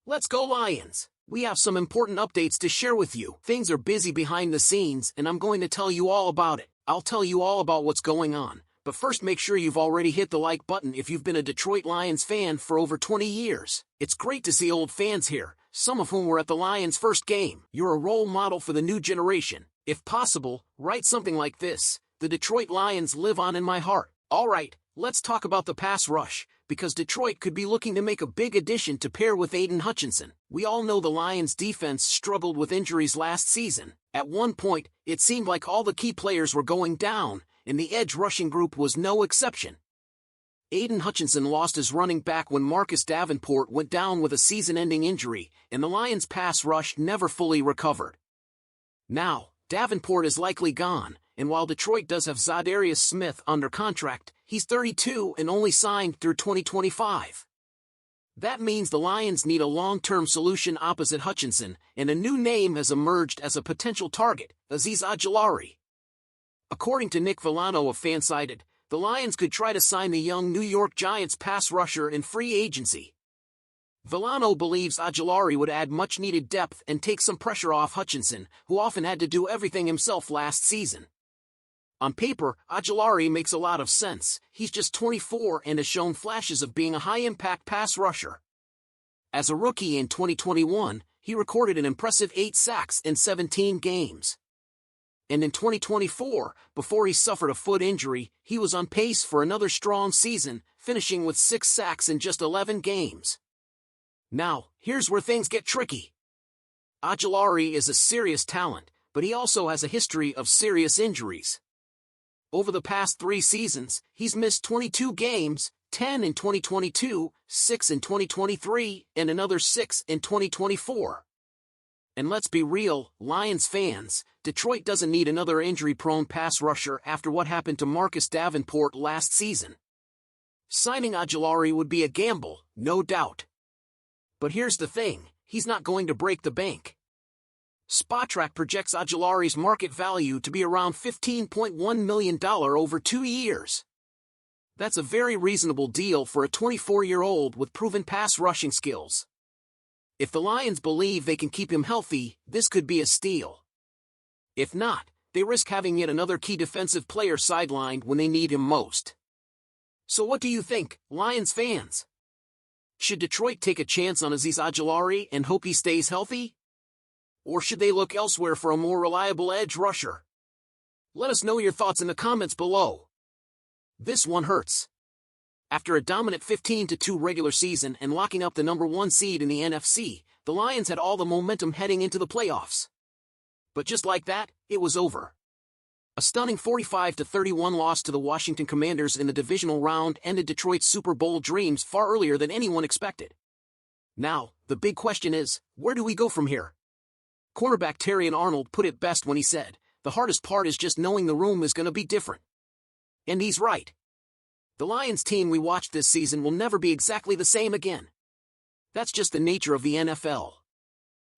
Let's go Lions! We have some important updates to share with you. Things are busy behind the scenes and I'm going to tell you all about it. I'll tell you all about what's going on. But first make sure you've already hit the like button if you've been a Detroit Lions fan for over 20 years. It's great to see old fans here, some of whom were at the Lions' first game. You're a role model for the new generation. If possible, write something like this: "The Detroit Lions live on in my heart." Alright, let's talk about the pass rush, because Detroit could be looking to make a big addition to pair with Aiden Hutchinson. We all know the Lions' defense struggled with injuries last season. At one point, it seemed like all the key players were going down, and the edge rushing group was no exception. Aiden Hutchinson lost his running back when Marcus Davenport went down with a season-ending injury, and the Lions' pass rush never fully recovered. Now, Davenport is likely gone, and while Detroit does have Zadarius Smith under contract, he's 32 and only signed through 2025. That means the Lions need a long-term solution opposite Hutchinson, and a new name has emerged as a potential target: Azeez Ojulari. According to Nick Villano of Fansided, the Lions could try to sign the young New York Giants pass rusher in free agency. Villano believes Ojulari would add much-needed depth and take some pressure off Hutchinson, who often had to do everything himself last season. On paper, Ojulari makes a lot of sense. He's just 24 and has shown flashes of being a high-impact pass rusher. As a rookie in 2021, he recorded an impressive 8 sacks in 17 games. And in 2024, before he suffered a foot injury, he was on pace for another strong season, finishing with 6 sacks in just 11 games. Now, here's where things get tricky. Ojulari is a serious talent, but he also has a history of serious injuries. Over the past 3 seasons, he's missed 22 games, 10 in 2022, 6 in 2023, and another 6 in 2024. And let's be real, Lions fans, Detroit doesn't need another injury-prone pass rusher after what happened to Marcus Davenport last season. Signing Ojulari would be a gamble, no doubt. But here's the thing, he's not going to break the bank. Spotrac projects Ojulari's market value to be around $15.1 million over 2 years. That's a very reasonable deal for a 24-year-old with proven pass rushing skills. If the Lions believe they can keep him healthy, this could be a steal. If not, they risk having yet another key defensive player sidelined when they need him most. So what do you think, Lions fans? Should Detroit take a chance on Azeez Ojulari and hope he stays healthy? Or should they look elsewhere for a more reliable edge rusher? Let us know your thoughts in the comments below. This one hurts. After a dominant 15-2 regular season and locking up the #1 seed in the NFC, the Lions had all the momentum heading into the playoffs. But just like that, it was over. A stunning 45-31 loss to the Washington Commanders in the divisional round ended Detroit's Super Bowl dreams far earlier than anyone expected. Now, the big question is, where do we go from here? Cornerback Terrion Arnold put it best when he said, "The hardest part is just knowing the room is going to be different." And he's right. The Lions team we watched this season will never be exactly the same again. That's just the nature of the NFL.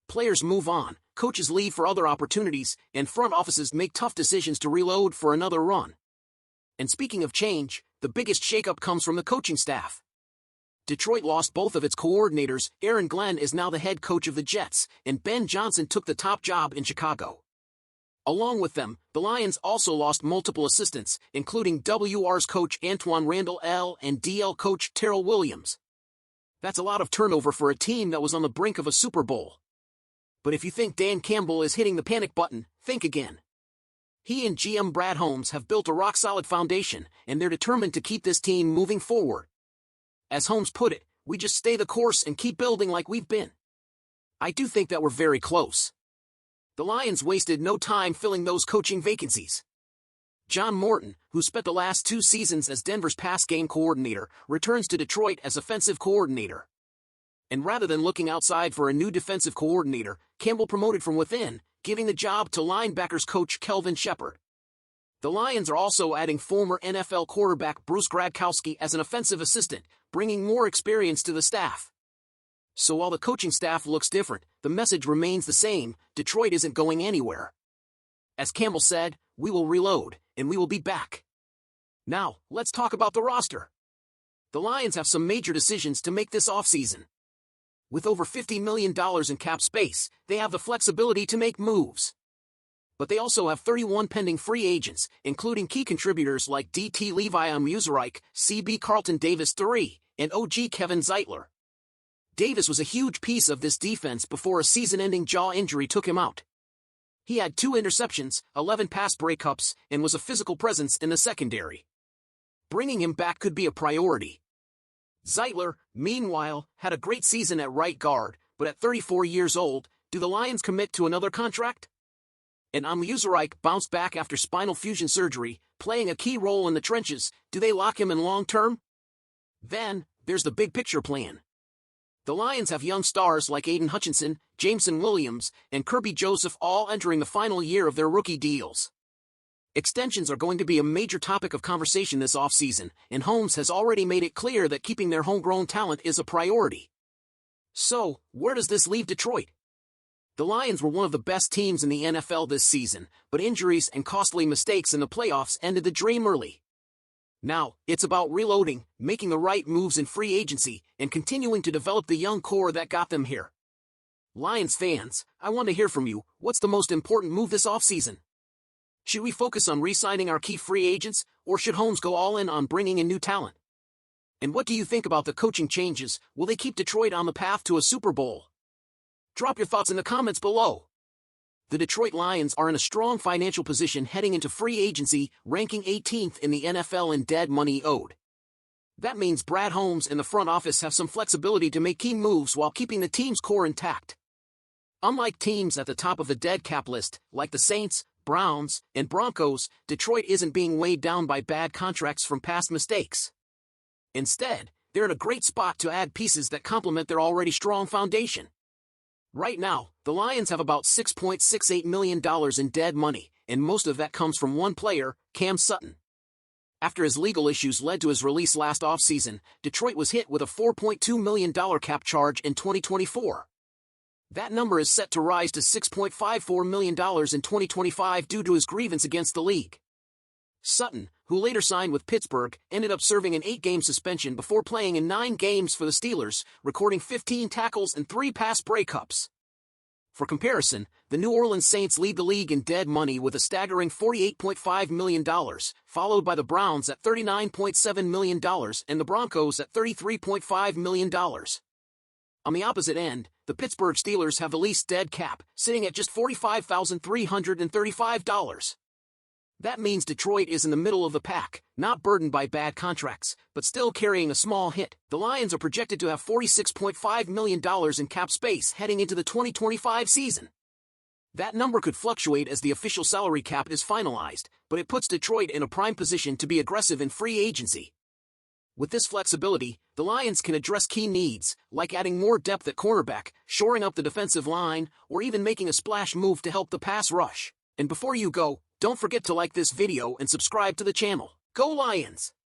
Players move on, coaches leave for other opportunities, and front offices make tough decisions to reload for another run. And speaking of change, the biggest shakeup comes from the coaching staff. Detroit lost both of its coordinators. Aaron Glenn is now the head coach of the Jets, and Ben Johnson took the top job in Chicago. Along with them, the Lions also lost multiple assistants, including WR's coach Antoine Randall L. and DL coach Terrell Williams. That's a lot of turnover for a team that was on the brink of a Super Bowl. But if you think Dan Campbell is hitting the panic button, think again. He and GM Brad Holmes have built a rock-solid foundation, and they're determined to keep this team moving forward. As Holmes put it, we just stay the course and keep building like we've been. I do think that we're very close. The Lions wasted no time filling those coaching vacancies. John Morton, who spent the last 2 seasons as Denver's pass game coordinator, returns to Detroit as offensive coordinator. And rather than looking outside for a new defensive coordinator, Campbell promoted from within, giving the job to linebackers coach Kelvin Shepard. The Lions are also adding former NFL quarterback Bruce Gradkowski as an offensive assistant, bringing more experience to the staff. So while the coaching staff looks different, the message remains the same: Detroit isn't going anywhere. As Campbell said, "We will reload, and we will be back." Now, let's talk about the roster. The Lions have some major decisions to make this offseason. With over $50 million in cap space, they have the flexibility to make moves. But they also have 31 pending free agents, including key contributors like DT Levi Ojulari, CB Carlton Davis III, and OG Kevin Zeitler. Davis was a huge piece of this defense before a season-ending jaw injury took him out. He had 2 interceptions, 11 pass breakups, and was a physical presence in the secondary. Bringing him back could be a priority. Zeitler, meanwhile, had a great season at right guard, but at 34 years old, do the Lions commit to another contract? And Ojulari bounced back after spinal fusion surgery, playing a key role in the trenches. Do they lock him in long-term? Then, there's the big-picture plan. The Lions have young stars like Aiden Hutchinson, Jameson Williams, and Kirby Joseph all entering the final year of their rookie deals. Extensions are going to be a major topic of conversation this offseason, and Holmes has already made it clear that keeping their homegrown talent is a priority. So, where does this leave Detroit? The Lions were one of the best teams in the NFL this season, but injuries and costly mistakes in the playoffs ended the dream early. Now, it's about reloading, making the right moves in free agency, and continuing to develop the young core that got them here. Lions fans, I want to hear from you. What's the most important move this offseason? Should we focus on re-signing our key free agents, or should Holmes go all in on bringing in new talent? And what do you think about the coaching changes? Will they keep Detroit on the path to a Super Bowl? Drop your thoughts in the comments below. The Detroit Lions are in a strong financial position heading into free agency, ranking 18th in the NFL in dead money owed. That means Brad Holmes and the front office have some flexibility to make key moves while keeping the team's core intact. Unlike teams at the top of the dead cap list, like the Saints, Browns, and Broncos, Detroit isn't being weighed down by bad contracts from past mistakes. Instead, they're in a great spot to add pieces that complement their already strong foundation. Right now, the Lions have about $6.68 million in dead money, and most of that comes from one player, Cam Sutton. After his legal issues led to his release last offseason, Detroit was hit with a $4.2 million cap charge in 2024. That number is set to rise to $6.54 million in 2025 due to his grievance against the league. Sutton, who later signed with Pittsburgh, ended up serving an 8-game suspension before playing in 9 games for the Steelers, recording 15 tackles and 3 pass breakups. For comparison, the New Orleans Saints lead the league in dead money with a staggering $48.5 million, followed by the Browns at $39.7 million and the Broncos at $33.5 million. On the opposite end, the Pittsburgh Steelers have the least dead cap, sitting at just $45,335. That means Detroit is in the middle of the pack, not burdened by bad contracts, but still carrying a small hit. The Lions are projected to have $46.5 million in cap space heading into the 2025 season. That number could fluctuate as the official salary cap is finalized, but it puts Detroit in a prime position to be aggressive in free agency. With this flexibility, the Lions can address key needs, like adding more depth at cornerback, shoring up the defensive line, or even making a splash move to help the pass rush. And before you go, don't forget to like this video and subscribe to the channel. Go Lions!